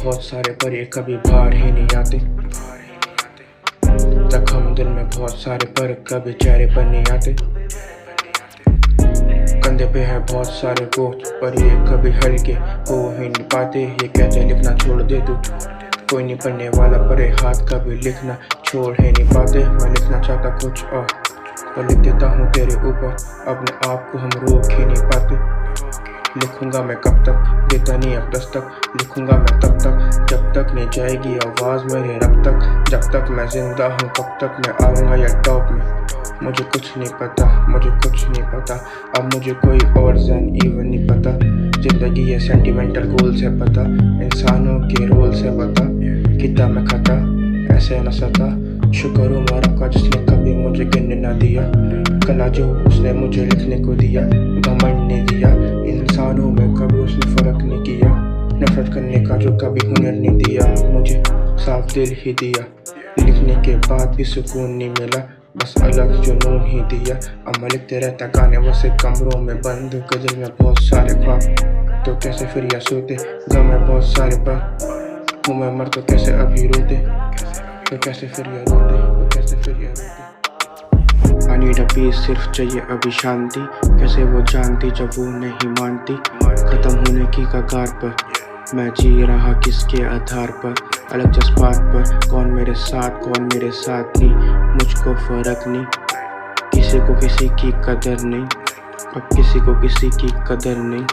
बहुत सारे पर ये कभी बाहर ही नहीं आते। जख्म दिल में बहुत सारे पर कभी चेहरे पर नहीं आते। कंधे पे है बहुत सारे बोझ पर ये कभी हल्के हो ही नहीं पाते। ये कहते लिखना छोड़ दे तू, कोई नहीं पढ़ने वाला पर ये हाथ कभी लिखना छोड़ ही नहीं पाते। मैं लिखना चाहता कुछ और पर लिख देता हूँ तेरे ऊपर, अपने आप को हम रोक ही नहीं पाते। लिखूंगा मैं कब तक, देता नहीं अब दस्तक, लिखूंगा मैं तब तक जब तक नहीं जाएगी आवाज़ मेरे रब तक। जब तक मैं जिंदा हूँ कब तक मैं आऊँगा या टॉप में, मुझे कुछ नहीं पता, मुझे कुछ नहीं पता। अब मुझे कोई और ज़न इवन नहीं पता। जिंदगी ये सेंटिमेंटल गोल से पता, इंसानों के रोल से बता। कितना मैं खाता ऐसे न सता, शुक्र हो मारा का जिसने कभी मुझे गिनने ना दिया। कला जो उसने मुझे लिखने को दिया, घमंड नहीं दिया। इंसानों में कभी उसने फ़र्क नहीं किया, नफरत करने का जो कभी हुनर नहीं दिया। मुझे साफ दिल ही दिया, लिखने के बाद भी सुकून नहीं मिला, बस अलग जुनून ही दिया। अब मैं लिखते रहता गाने वैसे कमरों में बंद, गजल में बहुत सारे ख्वाब तो कैसे फिर या सोते। गम में बहुत सारे पर हूँ मैं मर तो कैसे अभी रोते, तो कैसे फिर या रोते, तो कैसे फिर या रोते। I need a peace, सिर्फ चाहिए अभी शांति। कैसे वो जानती जब वो नहीं मानती। खत्म होने की कगार पर मैं जी रहा किसके आधार पर, अलग जज्बात पर। कौन मेरे साथ कौन मेरे साथ नहीं, मुझको फर्क नहीं। किसी को किसी की कदर नहीं, अब किसी को किसी की कदर नहीं।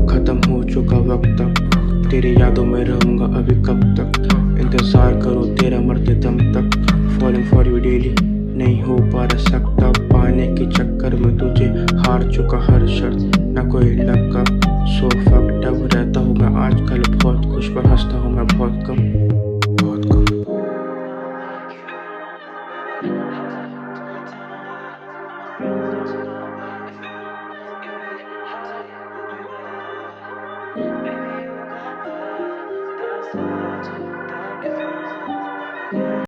खत्म हो चुका वक्त अब, तेरी यादों में रहूँगा अभी कब तक। इंतज़ार करो तेरा मरते दम तक, फॉलिंग फॉर यू डेली नहीं हो पा रहा सकता। पाने के चक्कर में तुझे हार चुका हर शर्त, न कोई लगा। सो फक्ड अप रहता हूँ मैं आजकल बहुत खुश, पर हंसता हूँ मैं बहुत कम, बहुत कम।